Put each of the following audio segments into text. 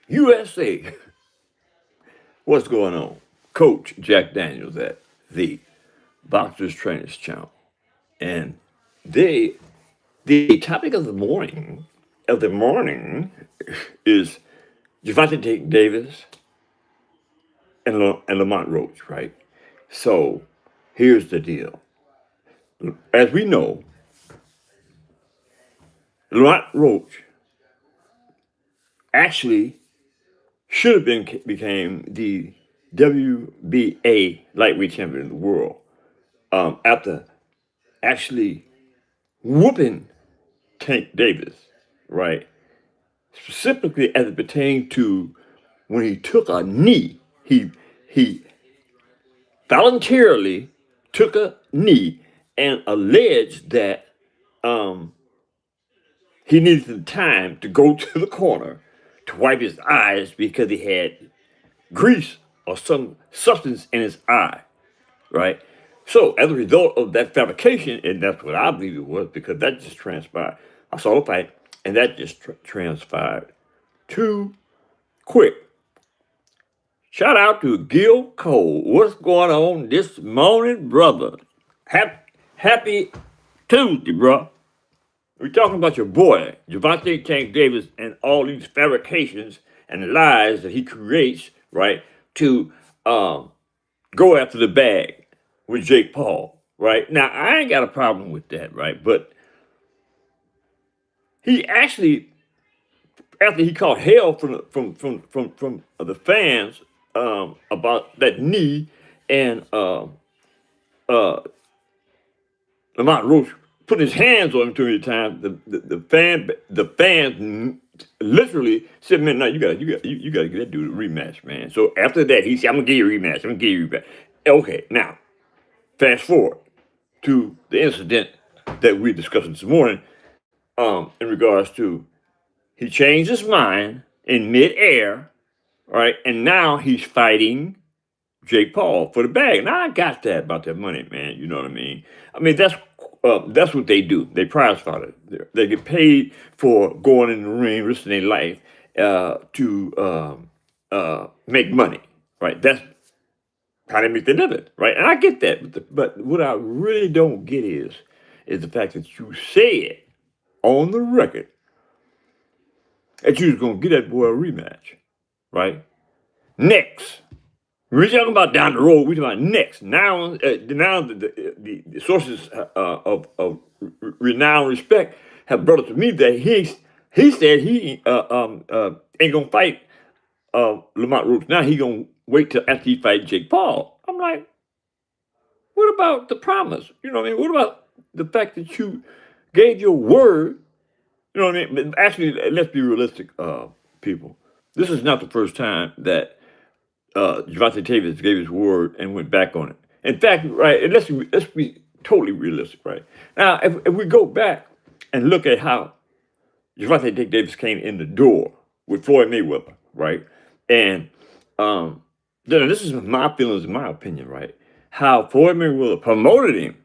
USA, what's going on? Coach Jack Daniels at the Boxers Trainers Channel. And they, the topic of the morning is Gervonte Davis and Lamont Roach, right? So here's the deal. As we know, Lamont Roach actually should have been became the WBA lightweight champion of the world after actually whooping Tank Davis, right? Specifically as it pertains to when he took a knee. He voluntarily took a knee and alleged that um, he needed some time to go to the corner to wipe his eyes because he had grease or some substance in his eye, right? So as a result of that fabrication, and that's what I believe it was, because that just transpired. I saw the fight, and that just transpired too quick. Shout out to Gil Cole. What's going on this morning, brother? Happy Tuesday, bro. We're talking about your boy, Gervonte Tank Davis, and all these fabrications and lies that he creates, right, to go after the bag with Jake Paul, right? Now, I ain't got a problem with that, right? But he actually, after he caught hell from the fans about that knee and uh, Lamont Roach putting his hands on him too many times. The fans literally said, "Man, no, you gotta get that dude a rematch, man." So after that, he said, "I'm gonna give you a rematch. I'm gonna give you a rematch." Okay, now fast forward to the incident that we discussed this morning, in regards to he changed his mind in midair, right, and now he's fighting Jake Paul for the bag. Now I got that about that money, man. You know what I mean? I mean that's what they do. They prize fighter. They get paid for going in the ring, risking their life to make money, right? That's how they make their living, right? And I get that, but what I really don't get is the fact that you said on the record that you was gonna get that boy a rematch, right? Next. We're talking about down the road. We're talking about next. Now the sources of renowned respect have brought it to me that he said he ain't gonna fight Lamont Roach. Now he gonna wait till after he fight Jake Paul. I'm like, what about the promise? You know what I mean? What about the fact that you gave your word? You know what I mean? But actually, let's be realistic, people. This is not the first time that Gervonte Davis gave his word and went back on it. In fact, right, and let's be totally realistic, right? Now, if we go back and look at how Gervonte Davis came in the door with Floyd Mayweather, right? And this is my feelings and my opinion, right? How Floyd Mayweather promoted him,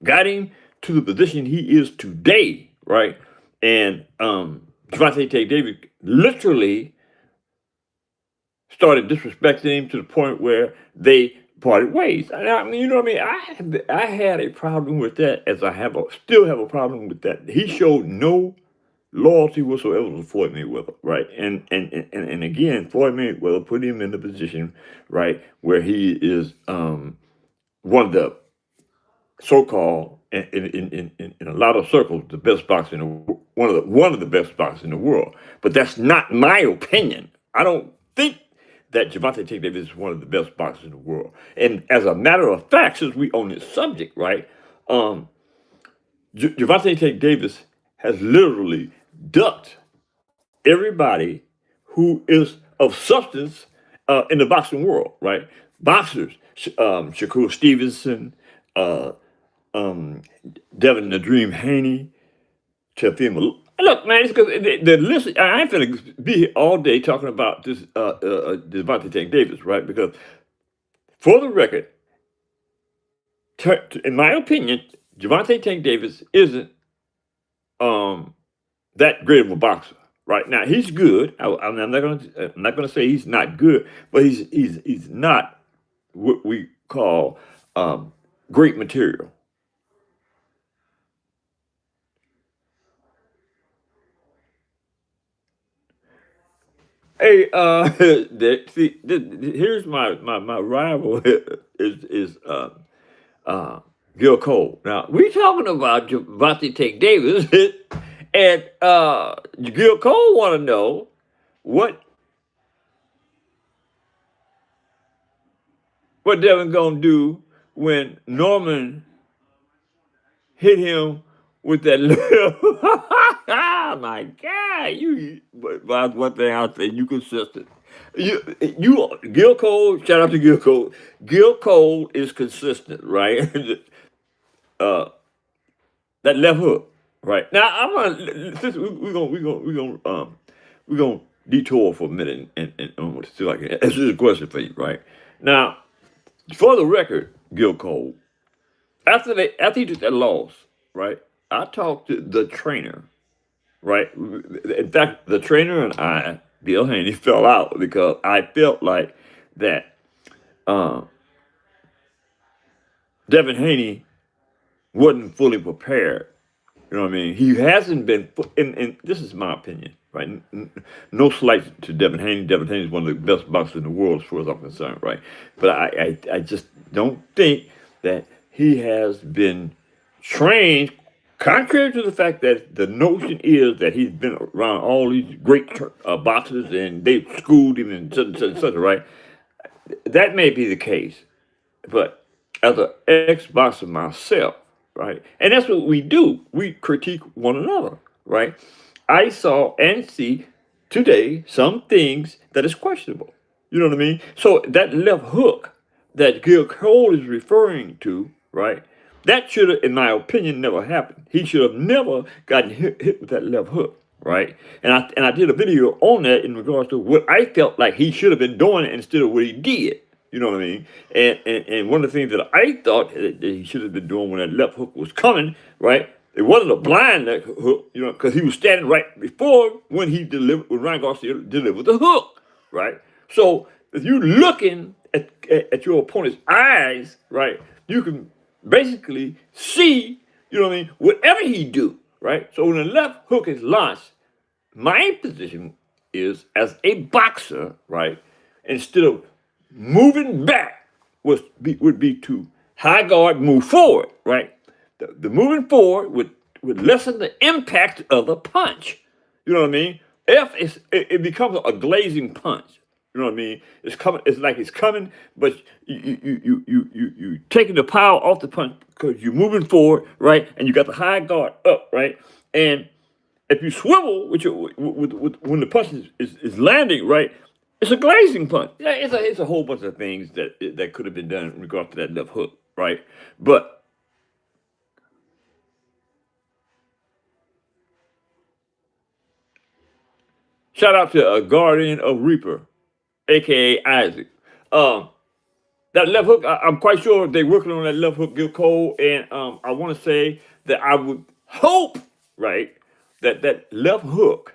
got him to the position he is today, right? And Gervonte Davis literally started disrespecting him to the point where they parted ways. I mean, you know what I mean? I had a problem with that, as still have a problem with that. He showed no loyalty whatsoever to Floyd Mayweather, right? And again, Floyd Mayweather put him in the position, right, where he is one of the so-called in a lot of circles the best boxer in the one of the best boxers in the world. But that's not my opinion. I don't think that Gervonte Davis is one of the best boxers in the world. And as a matter of fact, since we on this subject, right, Gervonte Davis has literally ducked everybody who is of substance in the boxing world, right? Boxers, Shakur Stevenson, uh, Devin the Dream Haney, Teofimo. Look, man, it's because the list. I ain't finna be here all day talking about this Devontae Tank Davis, right? Because for the record, in my opinion, Devontae Tank Davis isn't that great of a boxer, Right now, he's good. I'm not gonna say he's not good, but he's not what we call great material. Hey, here's my rival is uh, Gil Cole. Now we talking about Gervonte Davis, and Gil Cole want to know what Devin gonna do when Norman hit him with that little. Oh my God! But one thing I'll say, you consistent. Gil Cole. Shout out to Gil Cole. Gil Cole is consistent, right? uh, that left hook, right? Now I'm gonna since we're gonna detour for a minute and I want to see if I can answer this question for you, right? Now, for the record, Gil Cole, after he took that loss, right? I talked to the trainer, right? In fact, the trainer and I, Bill Haney, fell out because I felt like that uh, Devin Haney wasn't fully prepared. You know what I mean? He hasn't been, and this is my opinion, right? No slight to Devin Haney. Devin Haney is one of the best boxers in the world, as far as I'm concerned, right? But I just don't think that he has been trained, contrary to the fact that the notion is that he's been around all these great boxers and they've schooled him and such and such, right? That may be the case. But as an ex-boxer myself, right, and that's what we do. We critique one another, right? I saw and see today some things that is questionable. You know what I mean? So that left hook that Gil Cole is referring to, right? That should have, in my opinion, never happened. He should have never gotten hit with that left hook, right? And I did a video on that in regards to what I felt like he should have been doing instead of what he did. You know what I mean? And one of the things that I thought that he should have been doing when that left hook was coming, right? It wasn't a blind left hook, you know, because he was standing right before when when Ryan Garcia delivered the hook, right? So if you're looking at your opponent's eyes, right, you can basically see, you know what I mean, whatever he do, right? So when the left hook is launched, my position is as a boxer, right, instead of moving back would be to high guard, move forward, right? The moving forward would lessen the impact of the punch. You know what I mean? It becomes a glazing punch. You know what I mean? It's coming. It's like it's coming, but you taking the power off the punch because you're moving forward, right? And you got the high guard up, right? And if you swivel when the punch is landing, right? It's a glazing punch. Yeah, it's a whole bunch of things that could have been done in regard to that left hook, right? But shout out to a guardian of Reaper, aka Isaac. Um, that left hook, I'm quite sure they're working on that left hook, Gil Cole, and I want to say that I would hope, right, that that left hook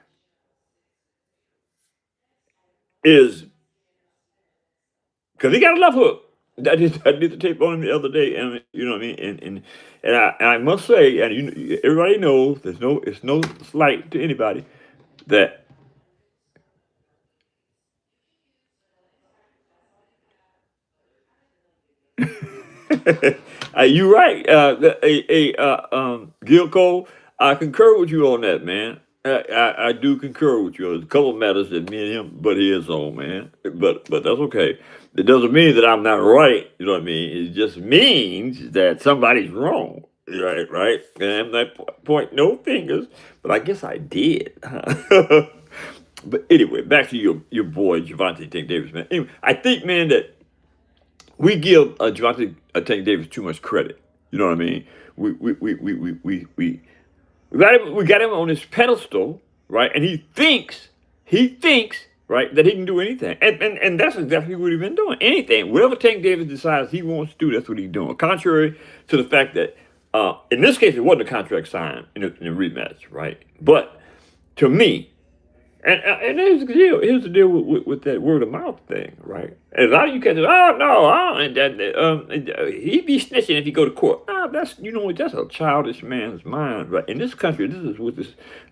is because he got a left hook. I did the tape on him the other day, and you know what I mean. And I must say, and everybody knows it's no slight to anybody that you're right. Gil Cole, I concur with you on that, man. I do concur with you. There's a couple of matters that me and him butt heads on, man. But that's okay. It doesn't mean that I'm not right. You know what I mean? It just means that somebody's wrong. Right, right. And I'm not point no fingers, but I guess I did. But anyway, back to your boy Gervonte Davis, man. Anyway, I think, man, that we give Gervonte Davis too much credit. You know what I mean? We got him on this pedestal, right? And he thinks, right, that he can do anything. And that's exactly what he's been doing. Anything. Whatever Tank Davis decides he wants to do, that's what he's doing. Contrary to the fact that, in this case, it wasn't a contract signed in a rematch, right? But to me, And here's the deal. Here's the deal with that word of mouth thing, right? And a lot of you guys say, "Oh no, he be snitching if he go to court." No, that's that's a childish man's mind, right? In this country, this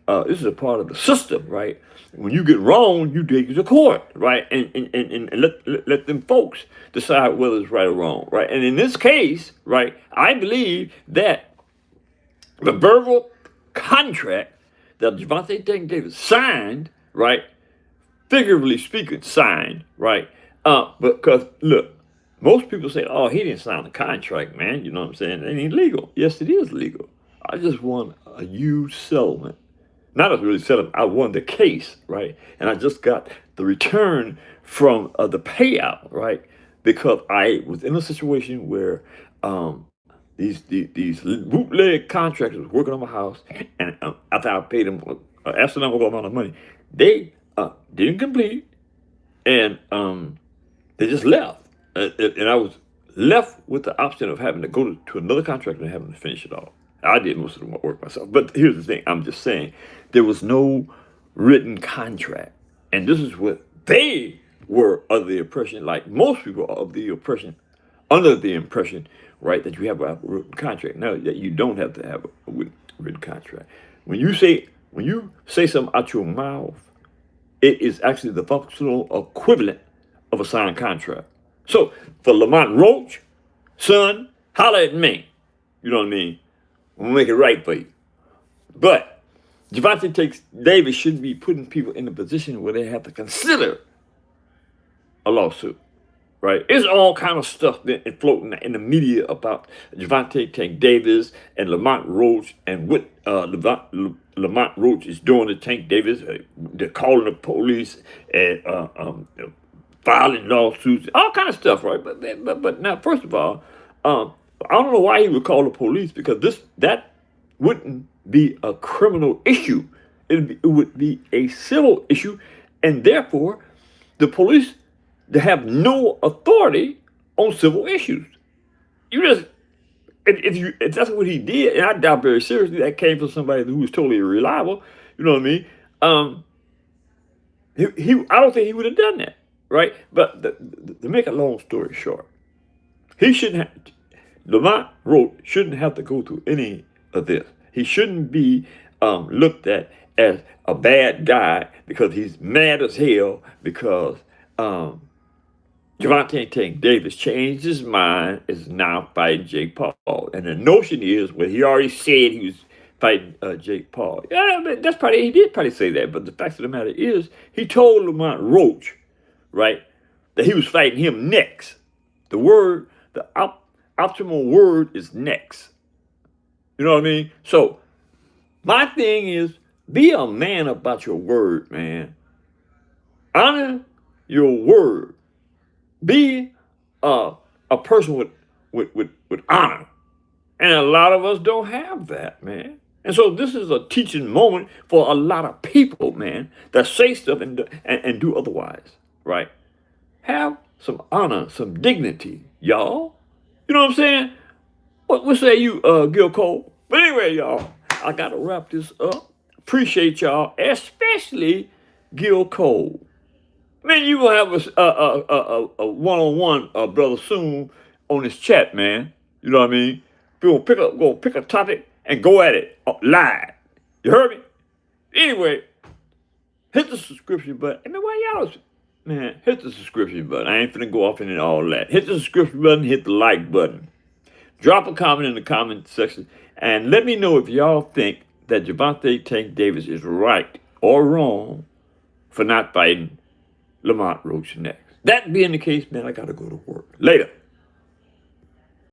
is a part of the system, right? When you get wrong, you take it to court, right? And let them folks decide whether it's right or wrong, right? And in this case, right, I believe that the verbal contract that Gervonte Davis signed, right, figuratively speaking, signed, right, because look, most people say, "Oh, he didn't sign the contract, man." You know what I'm saying? It ain't legal. Yes, it is legal. I just won a huge settlement. Not a really settlement. I won the case, right, and I just got the return from the payout, right, because I was in a situation where these bootleg contractors working on my house, and after I paid them astronomical amount of money, they didn't complete, and they just left, and I was left with the option of having to go to another contractor and having to finish it off. I did most of the work myself, but here's the thing: I'm just saying there was no written contract, and this is what they were under the impression, like most people are of the oppression, under the impression, right, that you have a written contract. Now that you don't have to have a written contract. When you say something out your mouth, it is actually the functional equivalent of a signed contract. So for Lamont Roach, son, holler at me. You know what I mean? We'll make it right for you. But Gervonte Davis shouldn't be putting people in a position where they have to consider a lawsuit. Right? It's all kind of stuff that floating in the media about Gervonte Davis and Lamont Roach and what Lamont Roach is doing to Tank Davis. They're calling the police and filing lawsuits, all kind of stuff, right? But now, first of all, I don't know why he would call the police, because that wouldn't be a criminal issue. It would be a civil issue, and therefore the police, they have no authority on civil issues. You just, if that's what he did, and I doubt very seriously that came from somebody who was totally reliable. You know what I mean? I don't think he would have done that, right? But to make a long story short, Lamont Roach shouldn't have to go through any of this. He shouldn't be looked at as a bad guy because he's mad as hell because Gervonte Davis changed his mind, is now fighting Jake Paul. And the notion is, well, he already said he was fighting Jake Paul. Yeah, he did probably say that, but the fact of the matter is, he told Lamont Roach, right, that he was fighting him next. The optimal word is next. You know what I mean? So, my thing is, be a man about your word, man. Honor your word. Be a person with honor. And a lot of us don't have that, man. And so this is a teaching moment for a lot of people, man, that say stuff and do otherwise, right? Have some honor, some dignity, y'all. You know what I'm saying? What say you, Gil Cole? But anyway, y'all, I got to wrap this up. Appreciate y'all, especially Gil Cole. Man, you will have a one-on-one, brother, soon on this chat, man. You know what I mean? We're gonna pick a topic and go at it live. You heard me? Anyway, hit the subscription button. I mean, why y'all? Man, hit the subscription button. I ain't finna go off into all that. Hit the subscription button, hit the like button. Drop a comment in the comment section and let me know if y'all think that Gervonte Davis is right or wrong for not fighting Lamont Roach next. That being the case, man, I gotta go to work. Later.